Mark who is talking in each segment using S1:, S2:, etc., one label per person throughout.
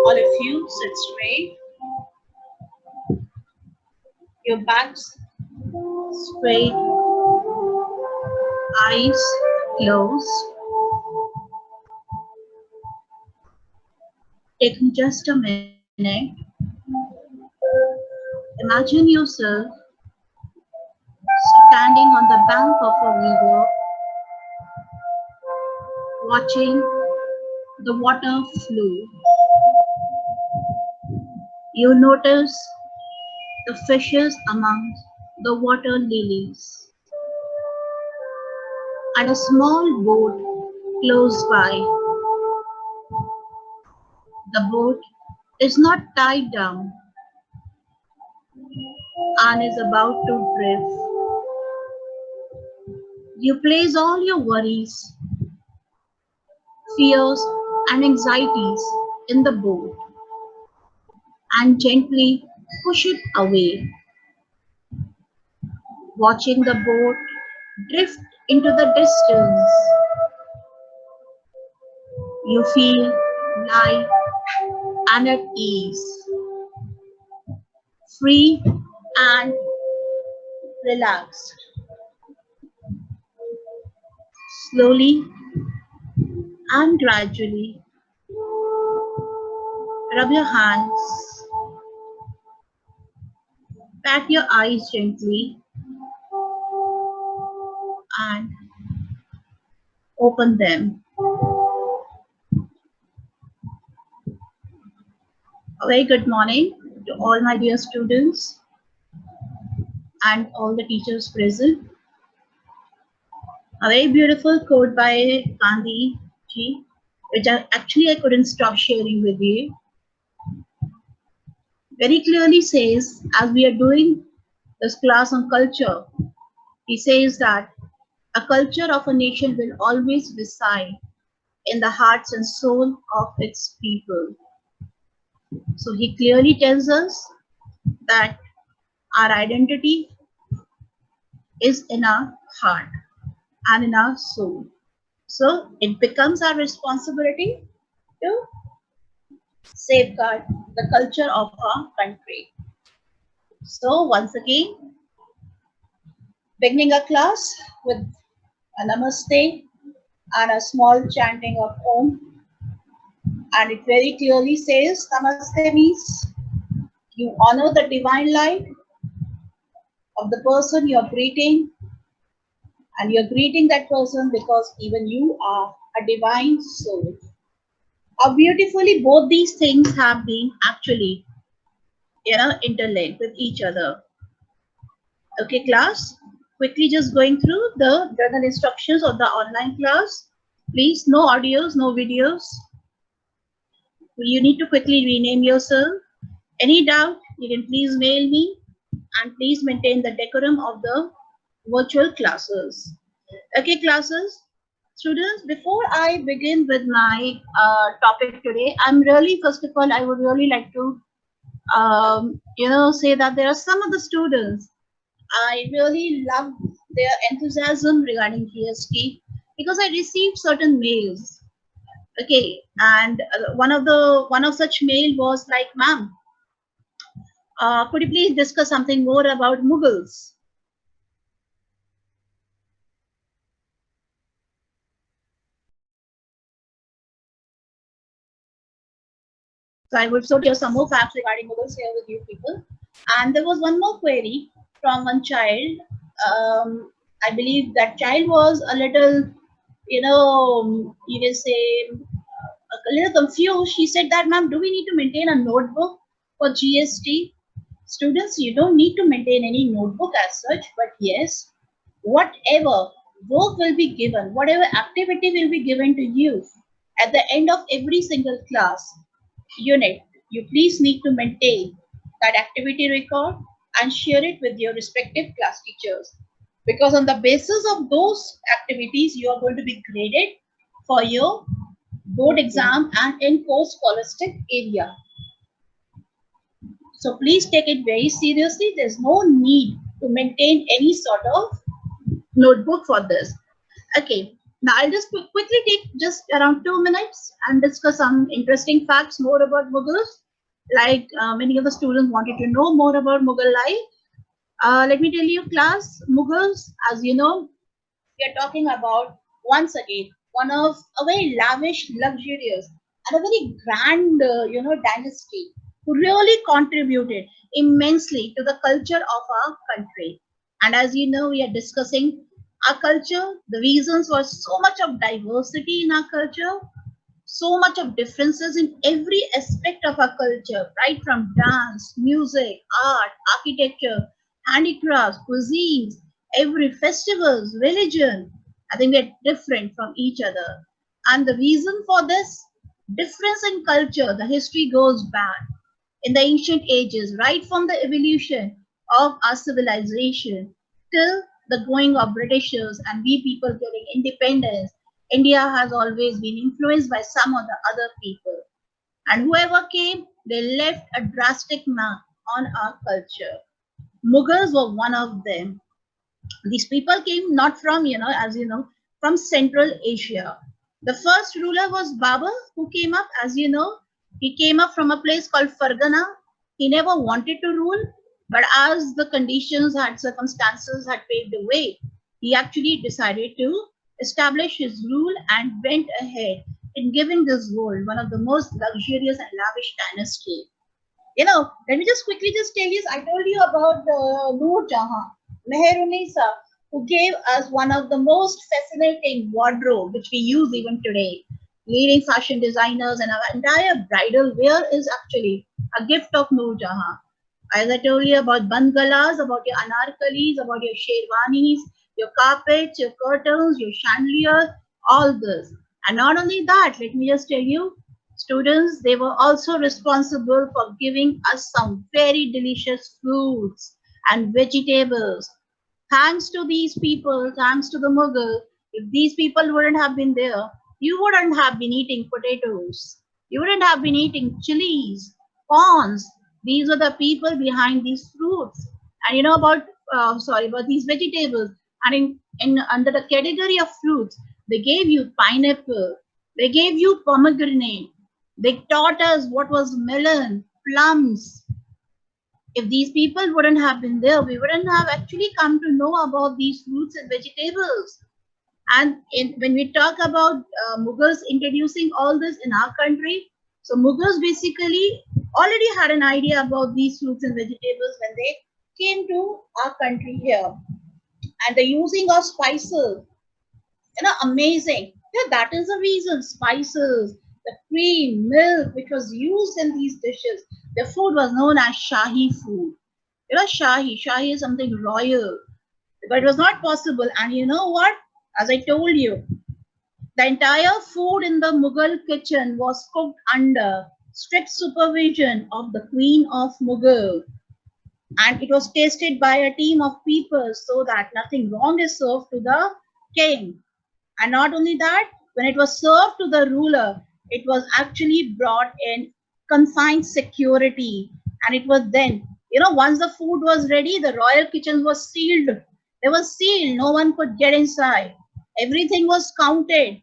S1: All of you sit straight, your backs straight, eyes closed. Taking just a minute, imagine yourself standing on the bank of a river, watching the water flow. You notice the fishes among the water lilies and a small boat close by. The boat is not tied down and is about to drift. You place all your worries, fears, and anxieties in the boat and gently push it away, watching the boat drift into the distance. You feel light and at ease, free and relaxed. Slowly and gradually, rub your hands, pat your eyes gently, and open them. A very good morning to all my dear students and all the teachers present. A very beautiful quote by Gandhi ji, which I couldn't stop sharing with you. Very clearly says, as we are doing this class on culture, he says that a culture of a nation will always reside in the hearts and soul of its people. So he clearly tells us that our identity is in our heart and in our soul. So it becomes our responsibility to safeguard the culture of our country. So once again, beginning our class with a namaste and a small chanting of Om. And it very clearly says namaste means you honor the divine light of the person you're greeting, and you're greeting that person because even you are a divine soul. How beautifully both these things have been actually, interlinked with each other. Okay, class, quickly just going through the journal instructions of the online class. Please, no audios, no videos. You need to quickly rename yourself. Any doubt, you can please mail me, and please maintain the decorum of the virtual classes. Okay, classes. Students, before I begin with my topic today, first of all, I would really like to, say that there are some of the students, I really love their enthusiasm regarding GST because I received certain mails. Okay, and one of such mail was like, "Ma'am, could you please discuss something more about Mughals?" So I would sort of share some more facts regarding Mughals here with you people. And there was one more query from one child. I believe that child was a little, you can say, a little confused. She said that, "Ma'am, do we need to maintain a notebook for GST?" Students, you don't need to maintain any notebook as such, but yes, whatever work will be given, whatever activity will be given to you at the end of every single class unit, you please need to maintain that activity record and share it with your respective class teachers. Because on the basis of those activities, you are going to be graded for your board exam and in course scholastic area. So please take it very seriously. There's no need to maintain any sort of notebook for this. Okay. Now I'll just quickly take just around 2 minutes and discuss some interesting facts more about Mughals. Like many of the students wanted to know more about Mughal life. Let me tell you, class, Mughals, as you know, we are talking about once again one of a very lavish, luxurious, and a very grand, dynasty who really contributed immensely to the culture of our country. And as you know, we are discussing our culture, the reasons for so much of diversity in our culture, so much of differences in every aspect of our culture, right from dance, music, art, architecture, handicrafts, cuisines, every festivals, religion. I think we're different from each other. And the reason for this difference in culture, the history goes back in the ancient ages, right from the evolution of our civilization till the growing of Britishers and we people getting independence. India has always been influenced by some of the other people. And whoever came, they left a drastic mark on our culture. Mughals were one of them. These people came not from, as you know, from Central Asia. The first ruler was Babur, who came up, as you know, he came up from a place called Fargana. He never wanted to rule, but as the conditions had circumstances had paved the way, he actually decided to establish his rule and went ahead in giving this world one of the most luxurious and lavish dynasty. Let me just quickly just tell you, I told you about Noor Jahan, Meherunisa, who gave us one of the most fascinating wardrobe, which we use even today. Leading fashion designers and our entire bridal wear is actually a gift of Noor Jahan. As I told you about bangalas, about your anarkalis, about your sherwanis, your carpets, your curtains, your chandeliers, all this. And not only that, let me just tell you, students, they were also responsible for giving us some very delicious fruits and vegetables. Thanks to these people, thanks to the Mughal, if these people wouldn't have been there, you wouldn't have been eating potatoes. You wouldn't have been eating chilies, corns. These were the people behind these fruits. And you know about these vegetables. And in under the category of fruits, they gave you pineapple, they gave you pomegranate, they taught us what was melon, plums. If these people wouldn't have been there, we wouldn't have actually come to know about these fruits and vegetables. And when we talk about Mughals introducing all this in our country, so Mughals basically already had an idea about these fruits and vegetables when they came to our country here. And the using of spices, amazing. Yeah, that is the reason. Spices, the cream, milk, which was used in these dishes, the food was known as Shahi food. Shahi is something royal, but it was not possible. And you know what? As I told you, the entire food in the Mughal kitchen was cooked under strict supervision of the Queen of Mughal, and it was tasted by a team of people so that nothing wrong is served to the king. And not only that, when it was served to the ruler, it was actually brought in confined security. And it was then, once the food was ready, the royal kitchen was sealed. They were sealed, no one could get inside. Everything was counted.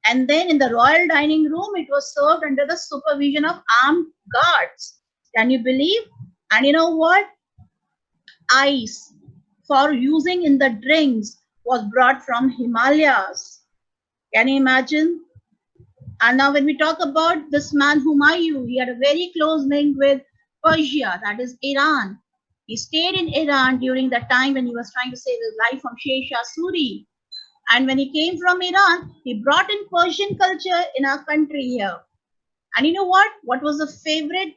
S1: And then in the royal dining room, it was served under the supervision of armed guards. Can you believe? And you know what? Ice for using in the drinks was brought from Himalayas. Can you imagine? And now when we talk about this man Humayun, he had a very close link with Persia, that is Iran. He stayed in Iran during the time when he was trying to save his life from Sher Shah Suri. And when he came from Iran, he brought in Persian culture in our country here. And you know what? What was the favorite,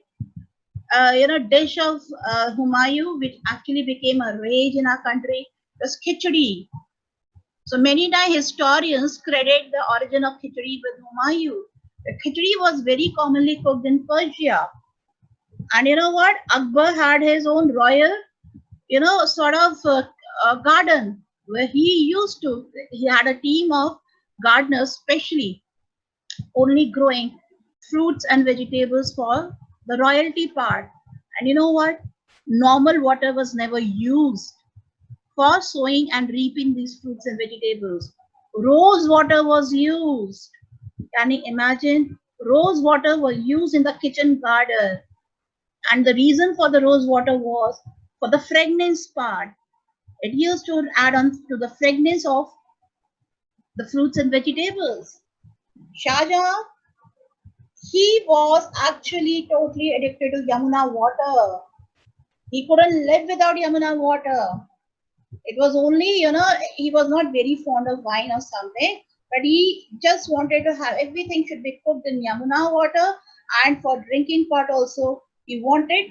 S1: dish of Humayun, which actually became a rage in our country? It was khichdi. So many historians credit the origin of khichdi with Humayun. The khichdi was very commonly cooked in Persia. And you know what? Akbar had his own royal, sort of garden where he had a team of gardeners specially only growing fruits and vegetables for the royalty part. And you know what? Normal water was never used for sowing and reaping these fruits and vegetables. Rose water was used. Can you imagine? Rose water was used in the kitchen garden. And the reason for the rose water was for the fragrance part. It used to add on to the fragrance of the fruits and vegetables. Shah Jahan, he was actually totally addicted to Yamuna water. He couldn't live without Yamuna water. It was only, he was not very fond of wine or something, but he just wanted to have everything should be cooked in Yamuna water, and for drinking part also, he wanted,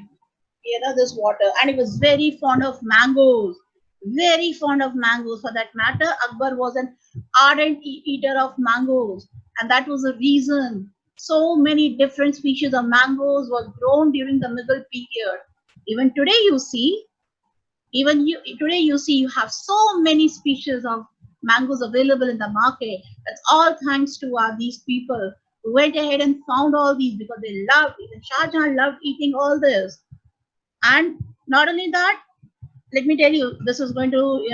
S1: this water. And he was very fond of mangoes, very fond of mangoes. For that matter, Akbar was an ardent eater of mangoes, and that was the reason so many different species of mangoes were grown during the Mughal period. Even today, you see, today you see you have so many species of mangoes available in the market. That's all thanks to these people who went ahead and found all these because they loved, even Shah Jahan loved eating all this. And not only that, let me tell you, this is going to,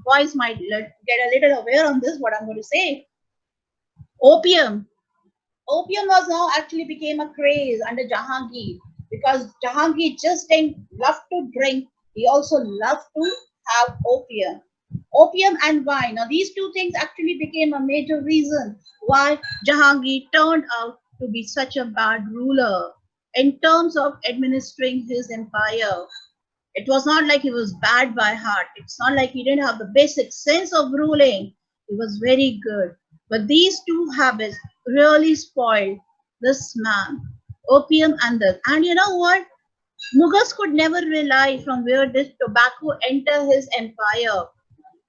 S1: boys might get a little aware on this, what I'm going to say. Opium. Opium was now actually became a craze under Jahangir, because Jahangir just didn't love to drink, he also loved to have opium. Opium and wine. Now these two things actually became a major reason why Jahangir turned out to be such a bad ruler in terms of administering his empire. It was not like he was bad by heart. It's not like he didn't have the basic sense of ruling. He was very good. But these two habits really spoiled this man. Opium and this. And you know what? Mughals could never rely from where did tobacco enter his empire.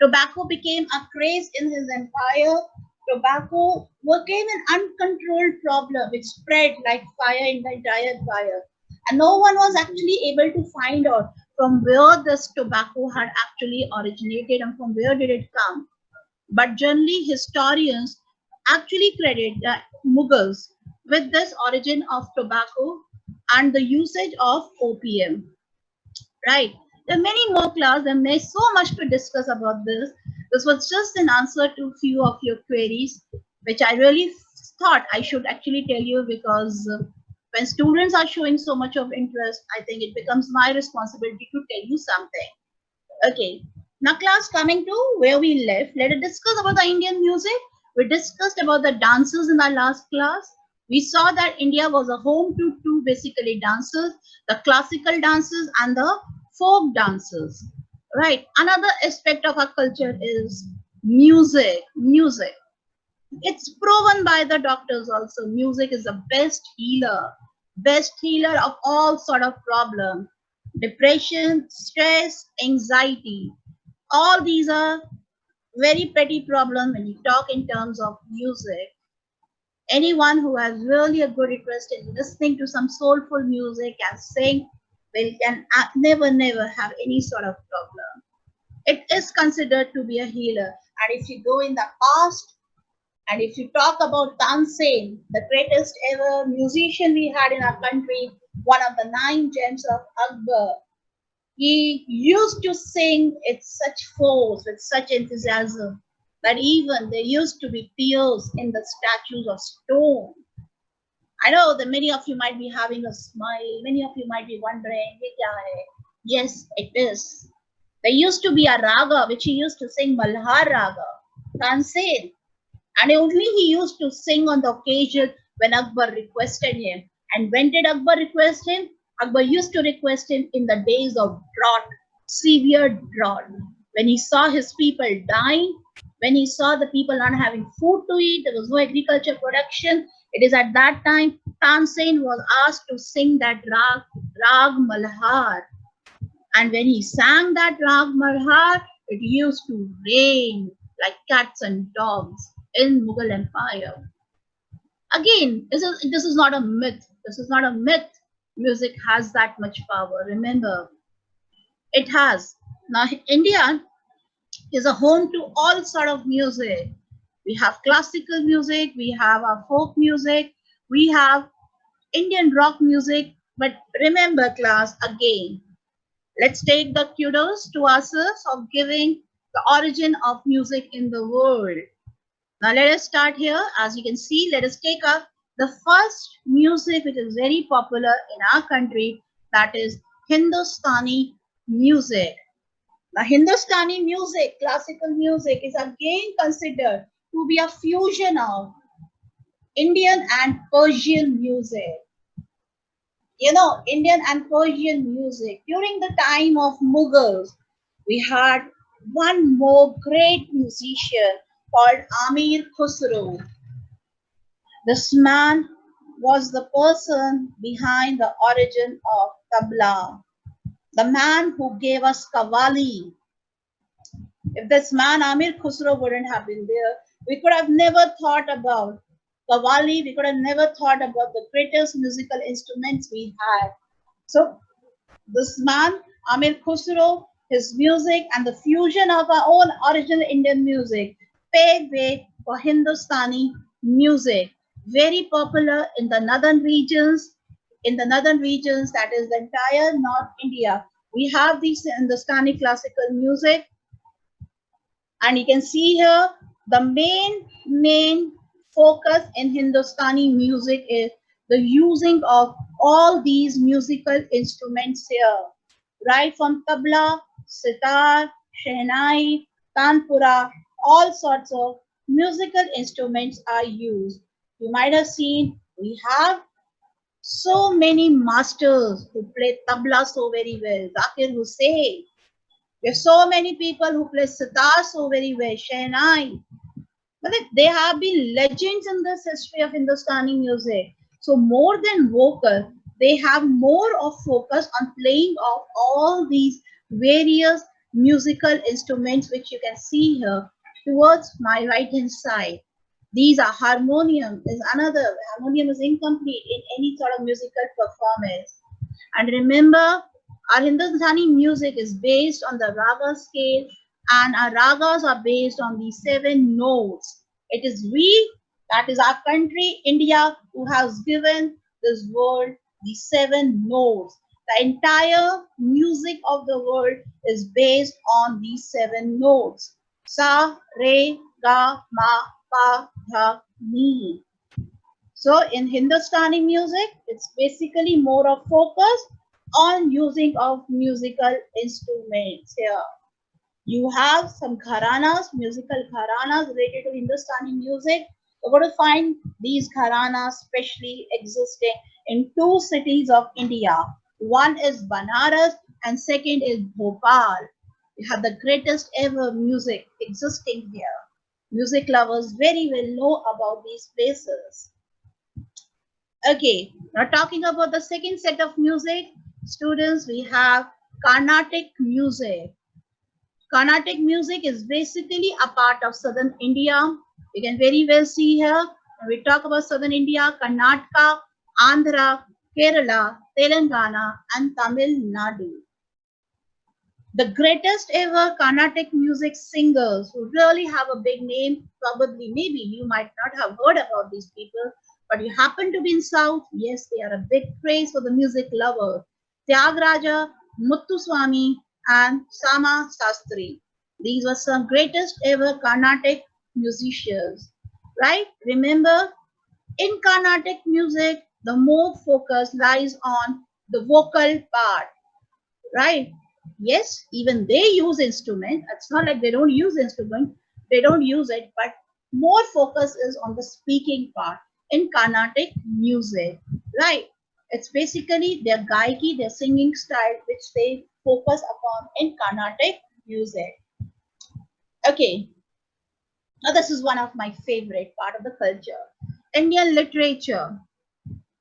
S1: Tobacco became a craze in his empire. Tobacco became an uncontrolled problem which spread like fire in the entire empire. And no one was actually able to find out from where this tobacco had actually originated and from where did it come. But generally, historians actually credit the Mughals with this origin of tobacco and the usage of opium. Right. There are many more class and there's so much to discuss about this. This was just an answer to few of your queries, which I really thought I should actually tell you because when students are showing so much of interest, I think it becomes my responsibility to tell you something. Okay. Now class, coming to where we left, let us discuss about the Indian music. We discussed about the dances in our last class. We saw that India was a home to two basically dances, the classical dances and the folk dances. Right. Another aspect of our culture is music. Music. It's proven by the doctors also. Music is the best healer of all sort of problem. Depression, stress, anxiety. All these are very petty problem when you talk in terms of music. Anyone who has really a good interest in listening to some soulful music and sing will can never have any sort of problem. It is considered to be a healer. And if you go in the past, and if you talk about Tansen, the greatest ever musician we had in our country, one of the nine gems of Akbar, he used to sing with such force, with such enthusiasm, that even there used to be tears in the statues of stone. I know that many of you might be having a smile, many of you might be wondering, "Ye kya hai?" Yes, it is. There used to be a raga which he used to sing, Malhar Raga, Tansen. And only he used to sing on the occasion when Akbar requested him. And when did Akbar request him? Akbar used to request him in the days of drought, severe drought. When he saw his people dying, when he saw the people not having food to eat, there was no agriculture production. It is at that time Tansen was asked to sing that Rag Malhar. And when he sang that Rag Malhar, it used to rain like cats and dogs in Mughal Empire. Again, this is not a myth. This is not a myth. Music has that much power. Remember, it has. Now, India is a home to all sort of music. We have classical music, we have our folk music, we have Indian rock music. But remember, class, again, let's take the kudos to ourselves of giving the origin of music in the world. Now let us start here. As you can see, let us take up the first music which is very popular in our country, that is Hindustani music. Now Hindustani music, classical music, is again considered to be a fusion of Indian and Persian music. You know, Indian and Persian music. During the time of Mughals, we had one more great musician called Amir Khusro. This man was the person behind the origin of tabla, the man who gave us Qawwali. If this man Amir Khusro wouldn't have been there, we could have never thought about Qawwali, we could have never thought about the greatest musical instruments we had. So this man, Amir Khusro, his music and the fusion of our own original Indian music paved way for Hindustani music. Very popular in the northern regions. In the northern regions, that is the entire North India, we have these Hindustani classical music, and you can see here the main focus in Hindustani music is the using of all these musical instruments here, right from tabla, sitar, shehnai, tanpura, all sorts of musical instruments are used. You might have seen we have so many masters who play tabla so very well. Zakir Hussain. There's so many people who play sitar so very well. Shehnai. But they have been legends in this history of Hindustani music. So more than vocal, they have more of focus on playing of all these various musical instruments which you can see here towards my right hand side. These are harmonium is another. Harmonium is incomplete in any sort of musical performance. And remember, our Hindustani music is based on the raga scale, and our ragas are based on the 7 notes. It is we, that is our country, India, who has given this world the 7 notes. The entire music of the world is based on these 7 notes. Sa, re, ga, ma, pa, dha, ni. So in Hindustani music, it's basically more of focus on using of musical instruments here. You have some gharanas, musical gharanas related to Hindustani music. You're going to find these gharanas specially existing in 2 cities of India. One is Banaras and second is Bhopal. You have the greatest ever music existing here. Music lovers very well know about these places. Okay, now talking about the second set of music, students, we have Carnatic music. Carnatic music is basically a part of southern India. You can very well see here, when we talk about southern India, Karnataka, Andhra, Kerala, Telangana, and Tamil Nadu. The greatest ever Carnatic music singers who really have a big name, probably, maybe you might not have heard about these people, but you happen to be in South, yes, they are a big praise for the music lover. Tyagaraja, Muthuswami, and Sama Sastri. These were some greatest ever Carnatic musicians, right? Remember, in Carnatic music, the more focus lies on the vocal part, right? Yes, even they use instrument. It's not like they don't use instrument. They don't use it, but more focus is on the speaking part in Carnatic music, right? It's basically their gaiki, their singing style, which they focus upon in Carnatic music. Okay, now this is one of my favorite part of the culture, Indian literature.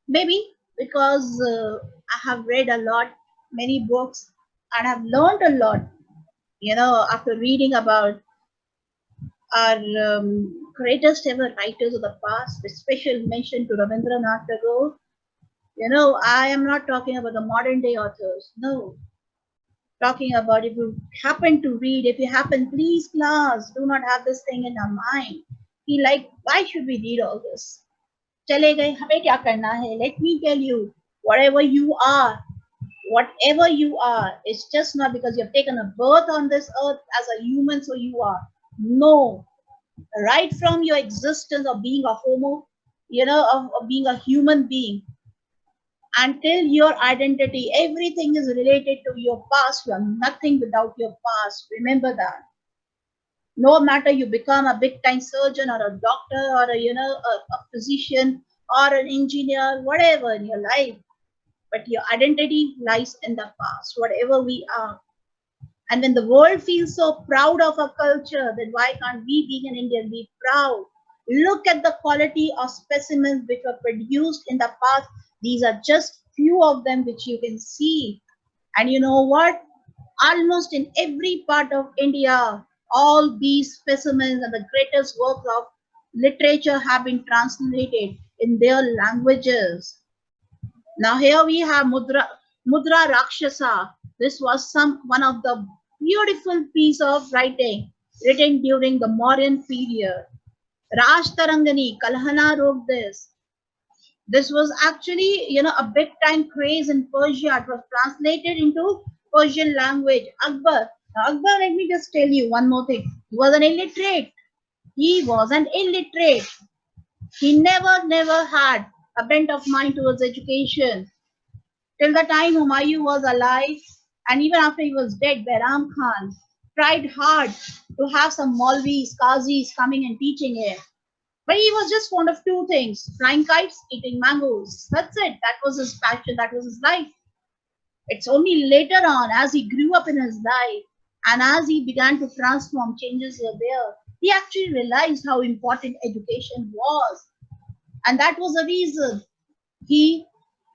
S1: Maybe because I have read a lot, many books, and have learned a lot, after reading about our greatest ever writers of the past, with special mention to Rabindranath Tagore. I am not talking about the modern day authors. No, talking about if you happen to read, if you happen, please, class, do not have this thing in our mind. He like, why should we read all this? चले गए हमें क्या करना है? Let me tell you, whatever you are, it's just not because you've taken a birth on this earth as a human, so you are. No. right from your existence of being a homo, of being a human being, until your identity, everything is related to your past. You are nothing without your past. Remember that. No matter you become a big time surgeon or a doctor or a physician or an engineer, whatever in your life, but your identity lies in the past, whatever we are. And when the world feels so proud of our culture, then why can't we, being an Indian, be proud? Look at the quality of specimens which were produced in the past. These are just few of them which you can see. And you know what? Almost in every part of India, all these specimens and the greatest works of literature have been translated in their languages. Now here we have Mudra Rakshasa. This was one of the beautiful piece of writing written during the Mauryan period. Raj Tarangani, Kalhana wrote this. This was actually, a big time craze in Persia. It was translated into Persian language. Akbar. Now, Akbar, let me just tell you one more thing. He was an illiterate. He was an illiterate. He never had a bent of mind towards education. Till the time Humayun was alive, and even after he was dead, Behram Khan tried hard to have some Maulvis, Qazis coming and teaching him. But he was just fond of two things: flying kites, eating mangoes. That's it. That was his passion, that was his life. It's only later on, as he grew up in his life and as he began to transform, changes were there. He actually realized how important education was. And that was the reason he,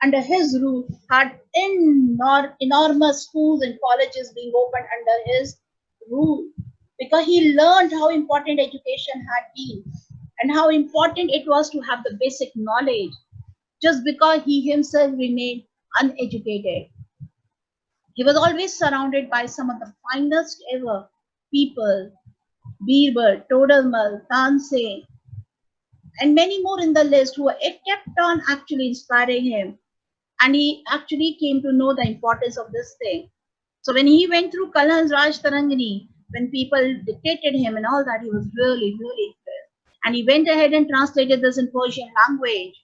S1: under his rule, had enormous schools and colleges being opened under his rule, because he learned how important education had been and how important it was to have the basic knowledge, just because he himself remained uneducated. He was always surrounded by some of the finest ever people: Birbal, Todarmal, Tanseh, and many more in the list, who kept on actually inspiring him. And he actually came to know the importance of this thing. So when he went through Kalhan's Raj Tarangani, when people dictated him and all that, he was really impressed. And he went ahead and translated this in Persian language.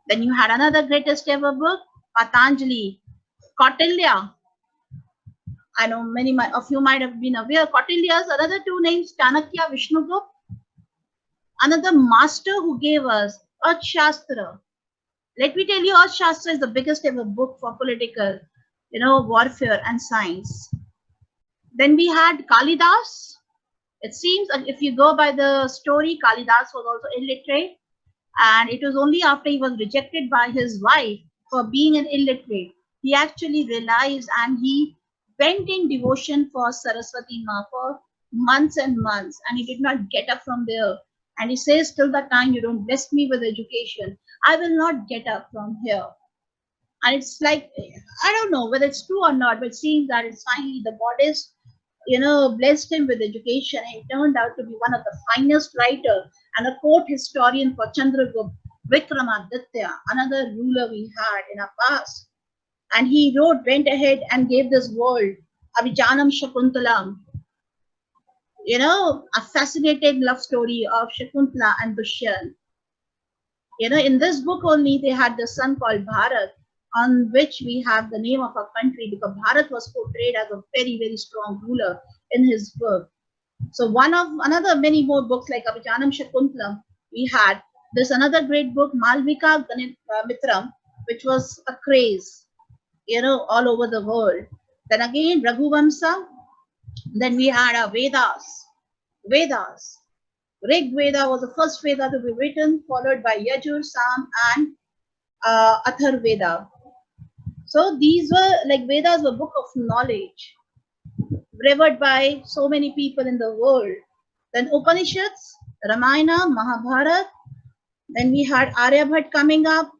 S1: Then you had another greatest ever book, Patanjali, Kautilya. I know of you might have been aware. Kautilya's another two names, Chanakya, Vishnugupta, another master who gave us Arthashastra. Let me tell you, Arthashastra is the biggest ever book for political, warfare and science. Then we had Kalidas. It seems that if you go by the story, Kalidas was also illiterate, and it was only after he was rejected by his wife for being an illiterate, he actually realized and he went in devotion for Saraswati Ma for months and months, and he did not get up from there. And he says, till the time you don't bless me with education, I will not get up from here. And it's like, I don't know whether it's true or not, but it seems that it's finally the goddess, blessed him with education, and he turned out to be one of the finest writer and a court historian for Chandragupta Vikramaditya, another ruler we had in our past. And he went ahead and gave this world Abhijanam Shakuntalam, a fascinating love story of Shakuntala and Dushyant. In this book only, they had the son called Bharat, on which we have the name of our country, because Bharat was portrayed as a very strong ruler in his book. So another many more books like Abhijanam Shakuntalam, we had this another great book, Malvika Mitram, which was a craze, all over the world. Then again, Raghuvamsa. Then we had our Vedas. Vedas. Rig Veda was the first Veda to be written, followed by Yajur, Sam, and Atharveda. So these were like Vedas were book of knowledge, revered by so many people in the world. Then Upanishads, Ramayana, Mahabharata. Then we had Aryabhat coming up,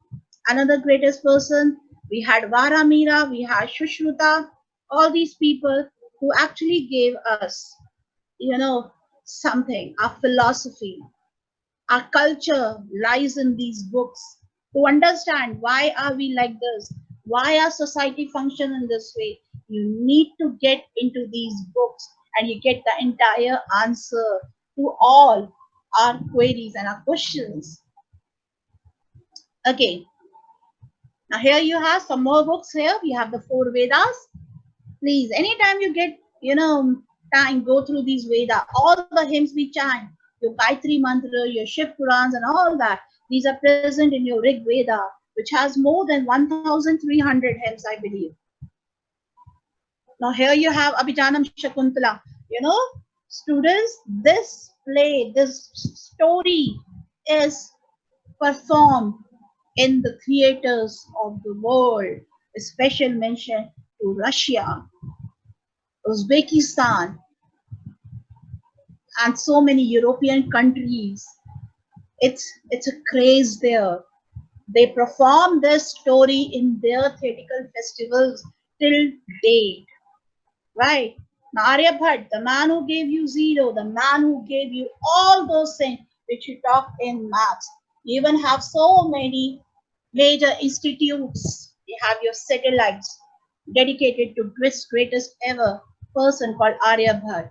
S1: another greatest person. We had Varamira, we had Shushruta, all these people who actually gave us, something, our philosophy, our culture lies in these books. To understand why are we like this, why our society function in this way, you need to get into these books and you get the entire answer to all. our queries and our questions. Okay, now here you have some more books here. We have the four Vedas. Please, anytime you get, time, go through these Veda, all the hymns we chant, your Gayatri Mantra, your Shiv Purans and all that. These are present in your Rig Veda, which has more than 1,300 hymns, I believe. Now here you have Abhijanam Shakuntala. Students, this play, this story is performed in the theaters of the world. A special mention to Russia, Uzbekistan, and so many European countries. It's a craze there. They perform this story in their theatrical festivals till date. Right? Now, Aryabhat, the man who gave you zero, the man who gave you all those things which you talk in maths, you even have so many major institutes. You have your satellites dedicated to this greatest ever person called Aryabhat.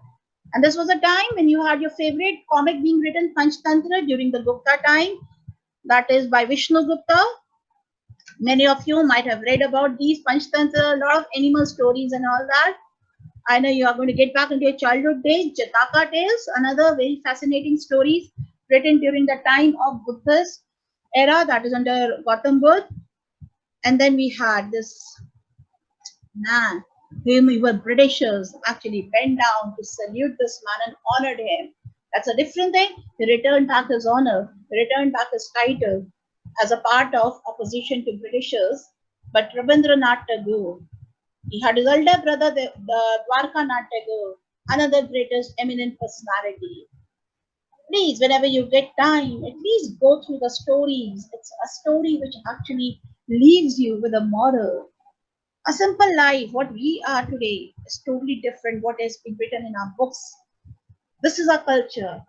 S1: And this was a time when you had your favorite comic being written, Panchtantra, during the Gupta time. That is by Vishnu Gupta. Many of you might have read about these Panchtantra, a lot of animal stories and all that. I know you are going to get back into your childhood days. Jataka Tales, another very fascinating stories written during the time of Buddha's era, that is under Gautam Buddha. And then we had this man whom we were Britishers actually bent down to salute this man and honored him. That's a different thing. He returned back his honor, he returned back his title as a part of opposition to Britishers. But Rabindranath Tagore, he had his elder brother, the Dwarkanath Tagore, another greatest eminent personality. Please, whenever you get time, at least go through the stories. It's a story which actually leaves you with a moral. A simple life, what we are today, is totally different what has been written in our books. This is our culture.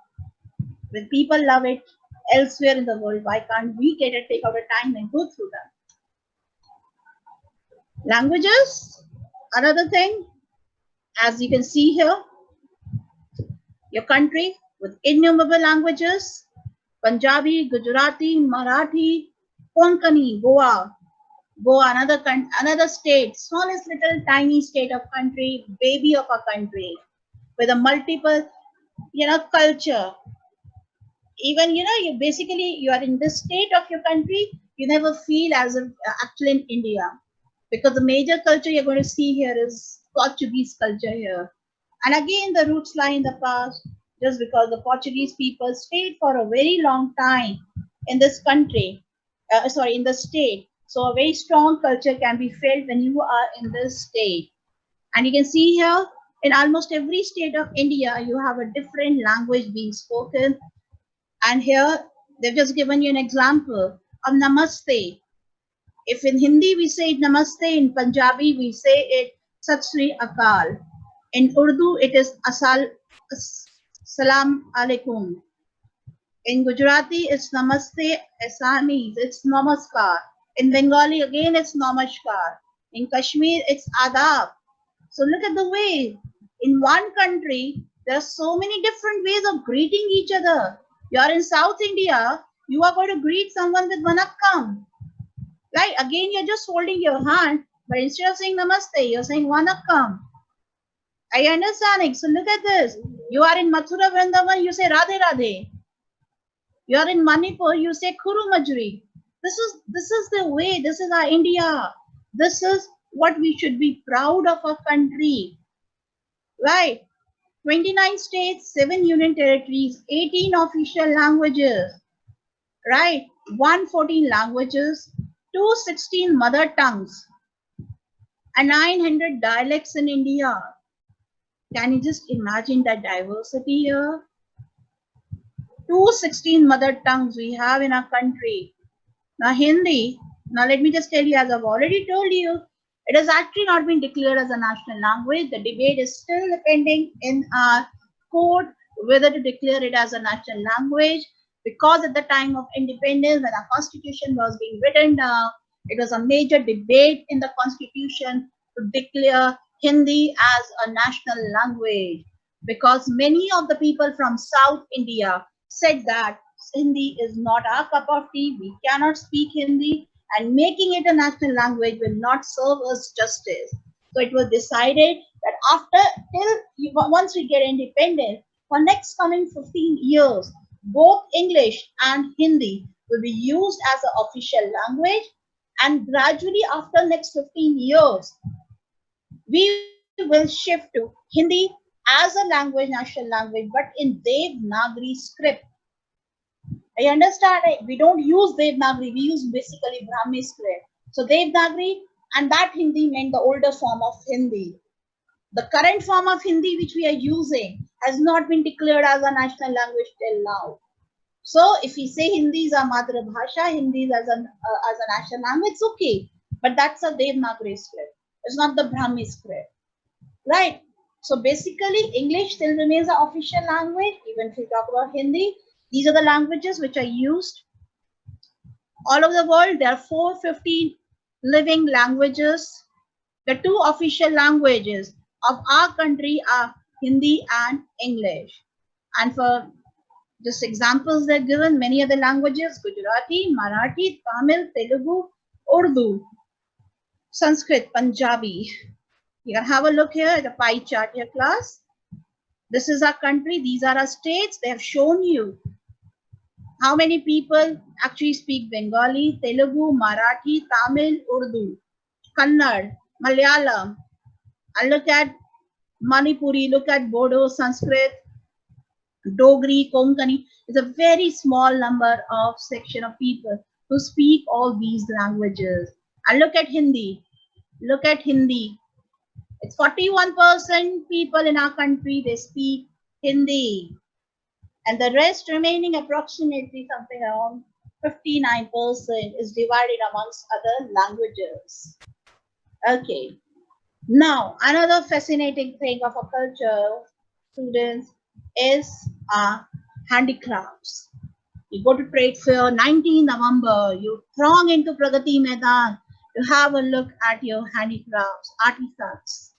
S1: When people love it elsewhere in the world, why can't we take out a time and go through them? Languages, another thing, as you can see here, your country with innumerable languages, Punjabi, Gujarati, Marathi, Konkani, Goa, another state, smallest little tiny state of country, baby of a country, with a multiple, culture. Even, you are in this state of your country, you never feel as if actually in India, because the major culture you're going to see here is Portuguese culture here. And again, the roots lie in the past, just because the Portuguese people stayed for a very long time in this country, in the state. So a very strong culture can be felt when you are in this state. And you can see here, in almost every state of India, you have a different language being spoken. And here, they've just given you an example of Namaste. If in Hindi we say Namaste, in Punjabi we say it Sat Sri Akal. In Urdu it is Salam Alaikum. In Gujarati it's Namaste, Assamese it's Namaskar. In Bengali again it's Namaskar. In Kashmir it's Adab. So look at the way in one country there are so many different ways of greeting each other. You are in South India, you are going to greet someone with Vanakkam. Right? Again, you're just holding your hand, but instead of saying Namaste, you're saying Vanakkam. I understand it. So look at this. You are in Mathura Vrindavan, you say Radhe Radhe. You are in Manipur, you say Kuru Majri. This is the way, this is our India. This is what we should be proud of our country. Right? 29 states, 7 union territories, 18 official languages, right? 114 languages, 216 mother tongues, and 900 dialects in India. Can you just imagine that diversity here? 216 mother tongues we have in our country. Now Hindi, now let me just tell you, as I've already told you, it has actually not been declared as a national language. The debate is still pending in our court whether to declare it as a national language, because at the time of independence, when our constitution was being written down, it was a major debate in the constitution to declare Hindi as a national language, because many of the people from South India said that Hindi is not our cup of tea, we cannot speak Hindi, and making it a national language will not serve us justice. So it was decided that once we get independent, for next coming 15 years, both English and Hindi will be used as an official language, and gradually after next 15 years, we will shift to Hindi as a language, national language, but in Devanagari script. I understand it. We don't use Devanagari, we use basically Brahmi script. So Devanagari and that Hindi meant the older form of Hindi. The current form of Hindi which we are using has not been declared as a national language till now. So if we say Hindi is a Madhura Bhasha, Hindi is as a national language, it's okay. But that's a Devanagari script. It's not the Brahmi script. Right? So basically, English still remains the official language, even if we talk about Hindi. These are the languages which are used all over the world. There are 450 living languages. The two official languages of our country are Hindi and English. And for just examples they're given, many other languages, Gujarati, Marathi, Tamil, Telugu, Urdu, Sanskrit, Punjabi. You can have a look here at the pie chart here, class. This is our country. These are our states. They have shown you how many people actually speak Bengali, Telugu, Marathi, Tamil, Urdu, Kannada, Malayalam. And look at Manipuri, look at Bodo, Sanskrit, Dogri, Konkani. It's a very small number of section of people who speak all these languages. And look at Hindi. Look at Hindi. It's 41% people in our country, they speak Hindi. And the rest remaining approximately something around 59% is divided amongst other languages. Okay. Now, another fascinating thing of a culture, students, is handicrafts. You go to trade fair, 19 November, you throng into Pragati Maidan to have a look at your handicrafts, artifacts.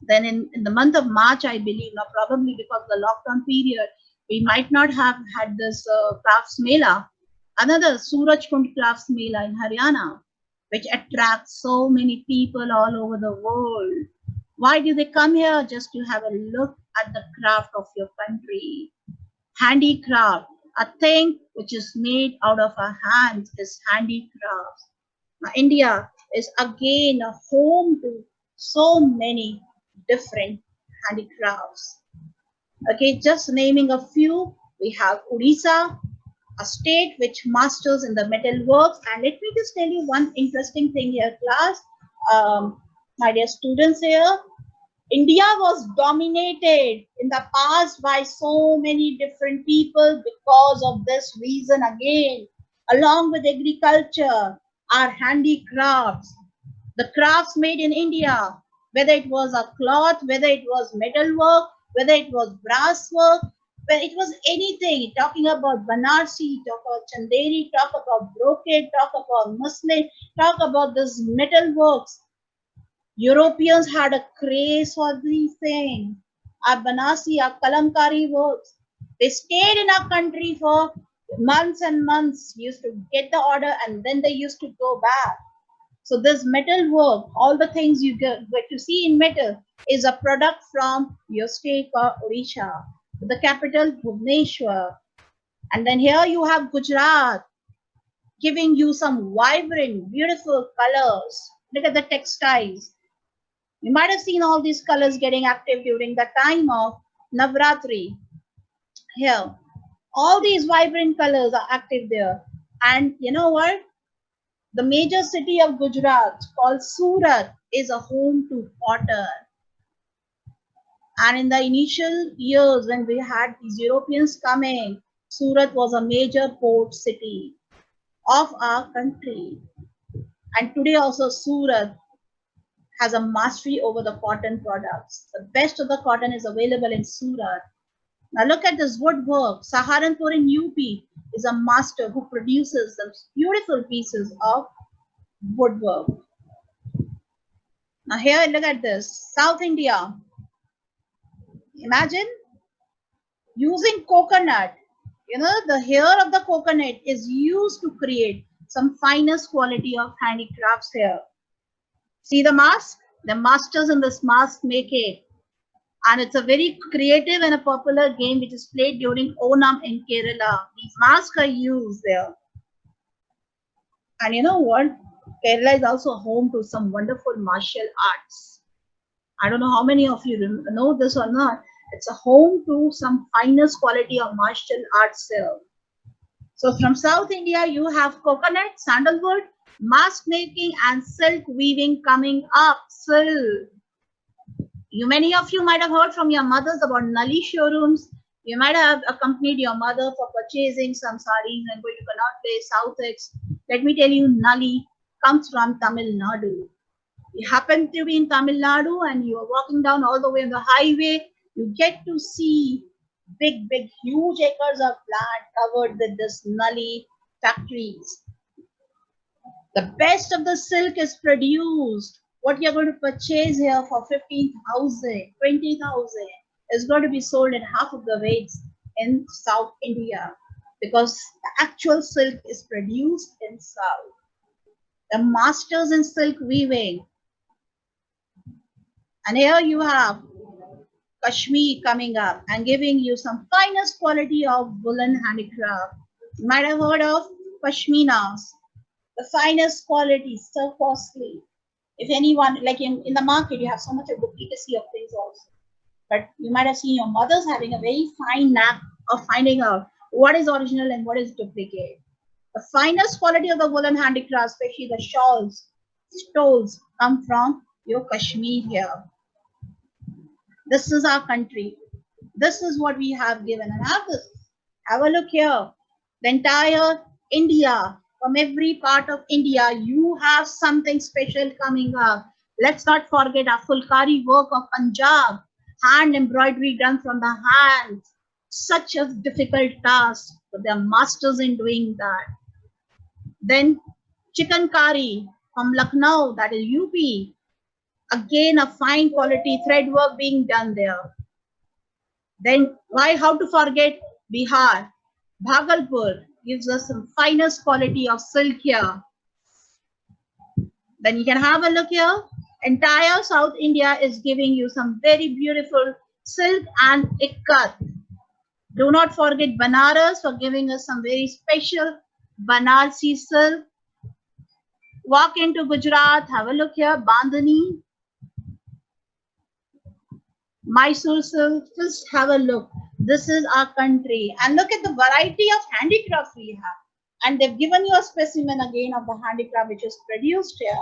S1: Then in the month of March, I believe, now probably because of the lockdown period, we might not have had this crafts mela, another Suraj Kund crafts mela in Haryana, which attracts so many people all over the world. Why do they come here? Just to have a look at the craft of your country. Handicraft, a thing which is made out of our hands, is handicraft. Now, India is again a home to so many different handicrafts. Okay, just naming a few, we have Odisha, a state which masters in the metalworks. And let me just tell you one interesting thing here, class. My dear students here, India was dominated in the past by so many different people because of this reason again, along with agriculture, our handicrafts, the crafts made in India, whether it was a cloth, whether it was metalwork, whether it was brass work, whether it was anything, talking about Banarsi, talk about Chanderi, talk about brocade, talk about muslin, talk about this metalworks. Europeans had a craze for these things. Our Banasi, our Kalamkari works. They stayed in our country for months and months, used to get the order and then they used to go back. So this metal work, all the things you get to see in metal is a product from your state called Odisha, the capital Bhubaneswar. And then here you have Gujarat giving you some vibrant, beautiful colors. Look at the textiles. You might have seen all these colors getting active during the time of Navratri. Here, all these vibrant colors are active there. And you know what? The major city of Gujarat, called Surat, is a home to cotton. And in the initial years when we had these Europeans coming, Surat was a major port city of our country. And today also Surat has a mastery over the cotton products. The best of the cotton is available in Surat. Now look at this woodwork. Saharanpur in UP is a master who produces some beautiful pieces of woodwork. Now here, look at this. South India. Imagine using coconut. The hair of the coconut is used to create some finest quality of handicrafts here. See the mask? The masters in this mask make it. And it's a very creative and a popular game which is played during Onam in Kerala. These masks are used there. And you know what? Kerala is also home to some wonderful martial arts. I don't know how many of you know this or not. It's a home to some finest quality of martial arts there. So from South India, you have coconut, sandalwood, mask making, and silk weaving coming up. Silk. Many of you might have heard from your mothers about Nali showrooms. You might have accompanied your mother for purchasing some sarees and going to Connaught Place, South Ex. Let me tell you, Nali comes from Tamil Nadu. You happen to be in Tamil Nadu and you are walking down all the way on the highway, you get to see big, huge acres of land covered with this Nali factories. The best of the silk is produced. What you're going to purchase here for 15,000, 20,000 is going to be sold at half of the rates in South India because the actual silk is produced in South. The masters in silk weaving. And here you have Kashmir coming up and giving you some finest quality of woolen handicraft. You might have heard of pashminas, the finest quality, so costly. If anyone, like in the market, you have so much of duplicacy of things also. But you might have seen your mothers having a very fine knack of finding out what is original and what is duplicate. The finest quality of the woolen handicraft, especially the shawls, stoles, come from your Kashmir here. This is our country. This is what we have given. And have a look here. The entire India, from every part of India, you have something special coming up. Let's not forget our Fulkari work of Punjab, hand embroidery done from the hands. Such a difficult task, but they're masters in doing that. Then chicken curry from Lucknow, that is UP. Again, a fine quality thread work being done there. Then how to forget Bihar? Bhagalpur gives us some finest quality of silk here. Then you can have a look here. Entire South India is giving you some very beautiful silk and ikat. Do not forget Banaras for giving us some very special Banarsi silk. Walk into Gujarat, have a look here. Bandhani, Mysore silk, just have a look. This is our country. And look at the variety of handicraft we have. And they've given you a specimen again of the handicraft which is produced here.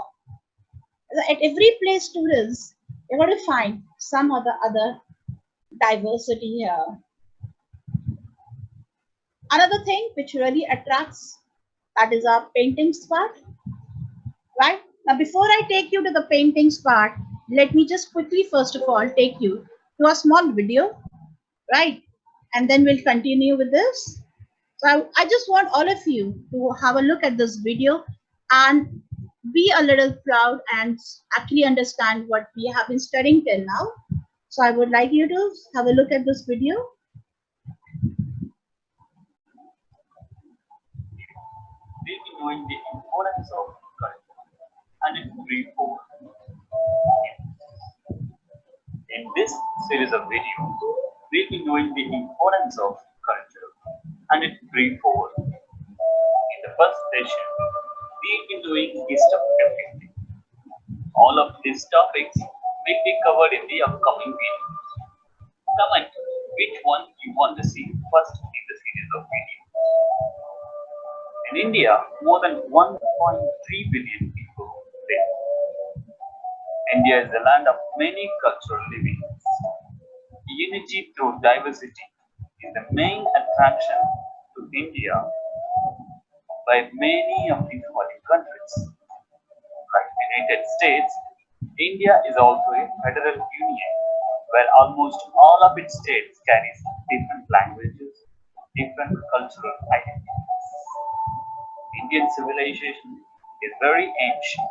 S1: At every place tourists, you're going to find some of the other diversity here. Another thing which really attracts, that is our paintings part. Right? Now, before I take you to the paintings part, let me just quickly, first of all, take you to a small video, right? And then we'll continue with this. So I just want all of you to have a look at this video and be a little proud and actually understand what we have been studying till now. So I would like you to have a look at this video.
S2: We'll be knowing the importance of culture and its threefold. In this series of videos, we'll be knowing the importance of culture and its threefold. In the first session, we'll be doing history of everything. All of these topics will be covered in the upcoming videos. Comment which one you want to see first in the series of videos. In India, more than 1.3 billion people live. India is a land of many cultural livings. Unity through diversity is the main attraction to India by many of its foreign countries. Like the United States, India is also a federal union where almost all of its states carries different languages, different cultural identities. Indian civilization is very ancient.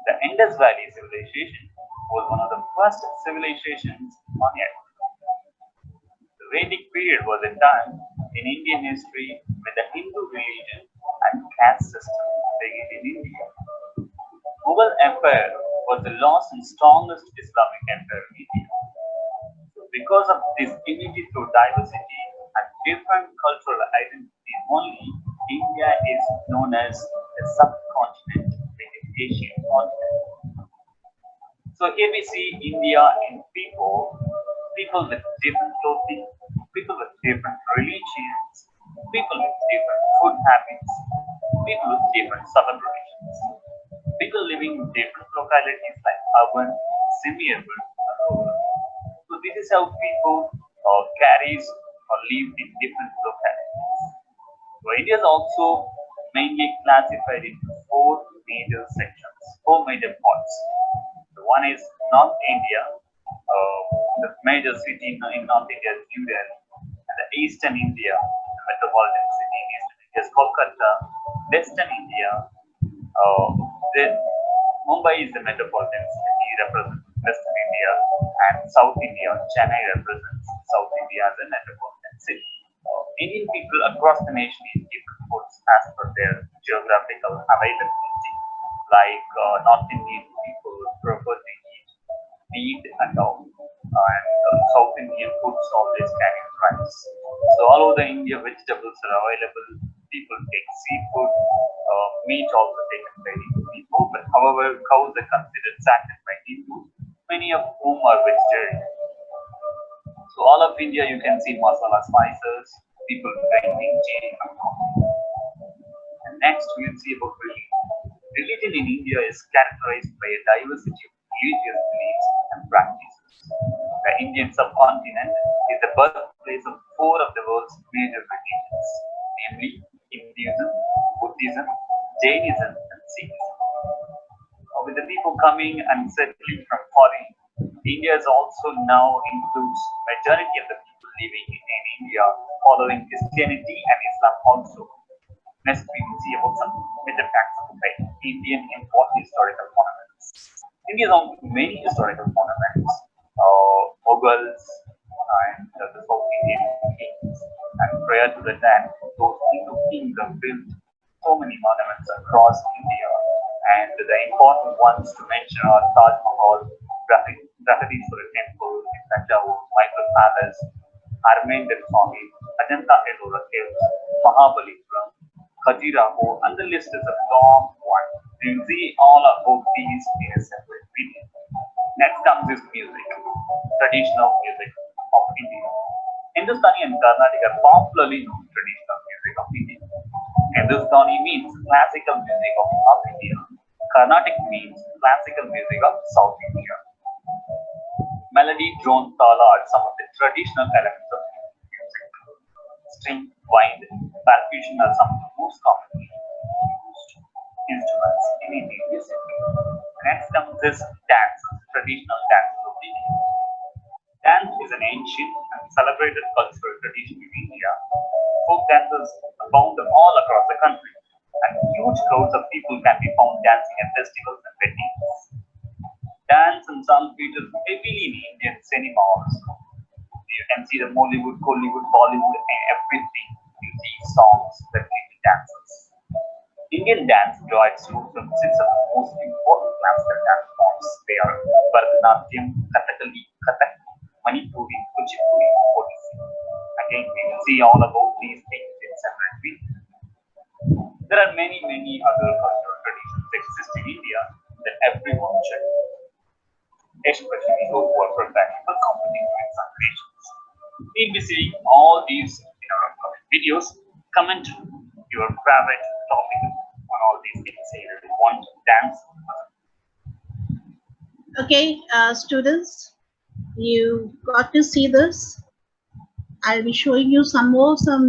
S2: The Indus Valley civilization was one of the first civilizations on earth. The Vedic period was a time in Indian history when the Hindu religion and caste system began in India. Mughal Empire was the last and strongest Islamic empire in India. So because of this unity through diversity and different cultural identity only, India is known as a subcontinent within Asian continent. So here we see India in people with different clothing, people with different religions, people with different food habits, people with different celebrations, people living in different localities like urban, semi-urban, or rural. So this is how people carries or live in different localities. So India is also mainly classified into four major sections, four major parts. So one is North India, the major city in North India is New Delhi, and the Eastern India, the metropolitan city in Eastern India is Kolkata, Western India, then Mumbai is the metropolitan city represents Western India, and South India, Chennai represents South India as a metropolitan city. Indian people across the nation eat different foods as per their geographical availability. Like North Indian people prefer to eat meat and all, and South Indian foods always carry rice. So all over the India, vegetables are available. People take seafood, meat also taken by people. But however, cows are considered sacred by Hindus, many of whom are vegetarian. So all of India, you can see masala spices, people drinking tea and coffee. And next, we'll see about religion. Religion in India is characterized by a diversity of religious beliefs and practices. The Indian subcontinent is the birthplace of four of the world's major religions, namely Hinduism, Buddhism, Jainism, and Sikhism. With the people coming and settling from foreign, India is also now includes majority of the people living in India following Christianity and Islam also. Next, we will see about some major facts of the faith. Indian important historical monuments. India has many historical monuments. Mughals and the South Indian kings. And prior to that, those Hindu kings have built so many monuments across India. And the important ones to mention are Taj Mahal, Brihadishwara Temple in Tanjavur, Mysore Palace, Armendar Swami, Ajanta Ellora Caves, Mahabalipuram, Khajuraho, and the list is a long one. You will see all about these in a separate video. Next comes is music, traditional music of India. Hindustani and Carnatic are popularly known traditional music of India. Hindustani means classical music of North India. Carnatic means classical music of South India. Melody, drone, tala are some of the traditional elements of music. String, wind, percussion are some of the most commonly used instruments in Indian music. Next comes this dance, traditional dances of India. Dance is an ancient and celebrated cultural tradition in India. Folk dances abound all across the country, and huge crowds of people can be found dancing at festivals and weddings. Dance and song features heavily in Indian cinema also. You can see the Mollywood, Kollywood, Bollywood, and everything. You see songs that feature dances. Indian dance derives roots from six of the most important classical dance forms. They are Bharatanatyam, Kathakali, Kathak, Manipuri, Kuchipuri, Odissi. Again, we will see all about these things in separate videos. There are many other cultural traditions that exist in India that everyone should know, especially those who are preparing for competitive examinations. We'll be seeing all these in our upcoming videos. Comment your favorite topic on all these things. Either you want dance.
S1: Okay, students, you got to see this. I'll be showing you some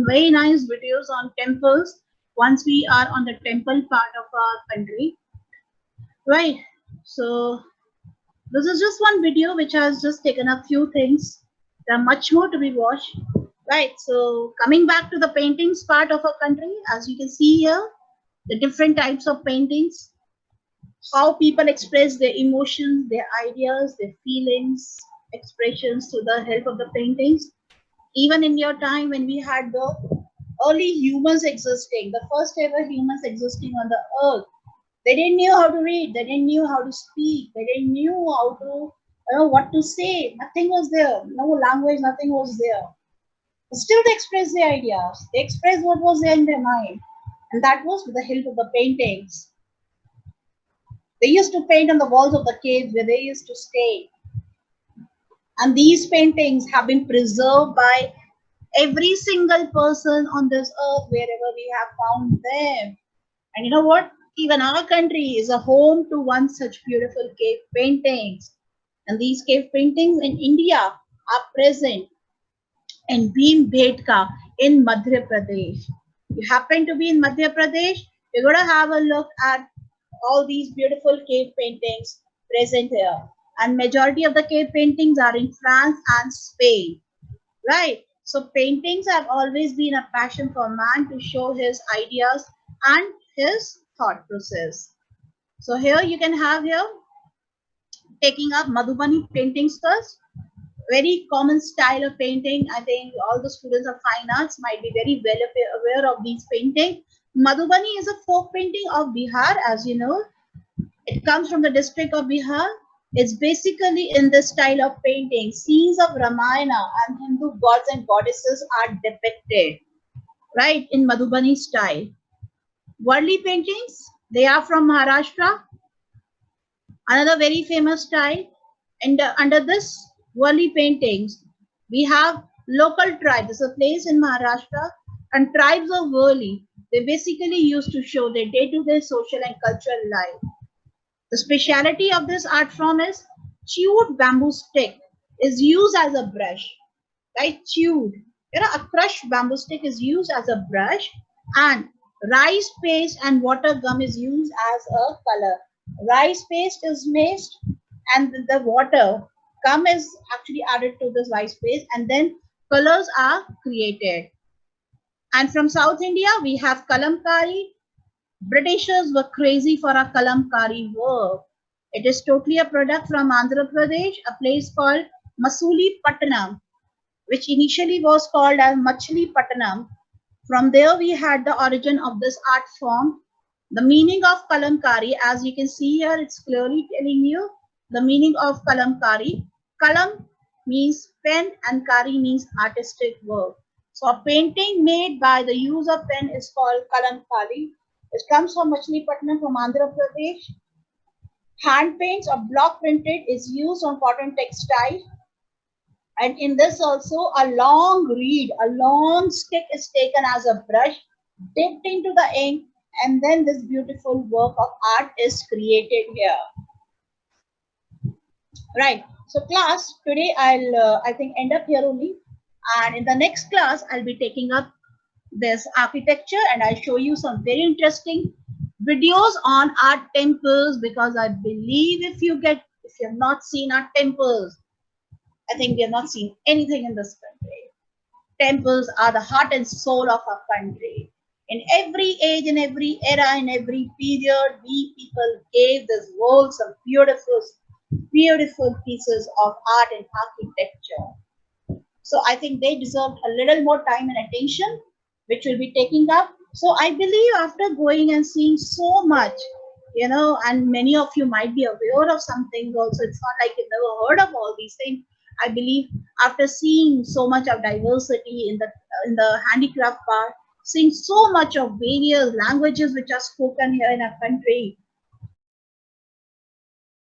S1: very nice videos on temples once we are on the temple part of our country. Right, so this is just one video which has just taken a few things. There are much more to be watched. Right, so coming back to the paintings part of our country, as you can see here, the different types of paintings, how people express their emotions, their ideas, their feelings, expressions through the help of the paintings. Even in your time when we had the early humans existing, the first ever humans existing on the earth, they didn't know how to read, they didn't know how to speak, they didn't know how to, what to say. Nothing was there, no language, nothing was there. But still, they expressed their ideas. They expressed what was there in their mind, and that was with the help of the paintings. They used to paint on the walls of the caves where they used to stay. And these paintings have been preserved by every single person on this earth wherever we have found them. And you know what? Even our country is a home to one such beautiful cave paintings. And these cave paintings in India are present in Bhimbetka in Madhya Pradesh. You happen to be in Madhya Pradesh, you're going to have a look at all these beautiful cave paintings present here. And majority of the cave paintings are in France and Spain, right? So paintings have always been a passion for man to show his ideas and his thought process. So here you can have here taking up Madhubani paintings first. Very common style of painting. I think all the students of fine arts might be very well aware of these paintings. Madhubani is a folk painting of Bihar, as you know. It comes from the district of Bihar. It's basically in the style of painting. Scenes of Ramayana and Hindu gods and goddesses are depicted, right, in Madhubani style. Worldly paintings, they are from Maharashtra, another very famous style. And under this Worldly paintings, we have local tribes. There's a place in Maharashtra, and tribes of Worli. They basically used to show their day-to-day social and cultural life. The speciality of this art form is chewed bamboo stick is used as a brush, right? Chewed. A crushed bamboo stick is used as a brush, and rice paste and water gum is used as a color. Rice paste is mixed, and the water gum is actually added to this rice paste, and then colors are created. And from South India, we have kalamkari. Britishers were crazy for a kalamkari work. It is totally a product from Andhra Pradesh, a place called Masuli Pattanam, which initially was called as Machli Pattanam. From there, we had the origin of this art form. The meaning of kalamkari, as you can see here, it's clearly telling you the meaning of kalamkari. Kalam means pen and kari means artistic work. So a painting made by the use of pen is called kalamkari. It comes from Machilipatnam from Andhra Pradesh. Hand paints or block printed is used on cotton textile. And in this also a long reed, a long stick is taken as a brush, dipped into the ink, and then this beautiful work of art is created here. Right. So class, today I'll I think end up here only. And in the next class, I'll be taking up this architecture, and I'll show you some very interesting videos on art temples, because I believe if you have not seen art temples, I think we have not seen anything in this country. Temples are the heart and soul of our country. In every age, in every era, in every period, we people gave this world some beautiful pieces of art and architecture. So I think they deserve a little more time and attention, which will be taking up. So I believe after going and seeing so much, and many of you might be aware of some things also. It's not like you've never heard of all these things. I believe after seeing so much of diversity in the handicraft part, seeing so much of various languages which are spoken here in our country,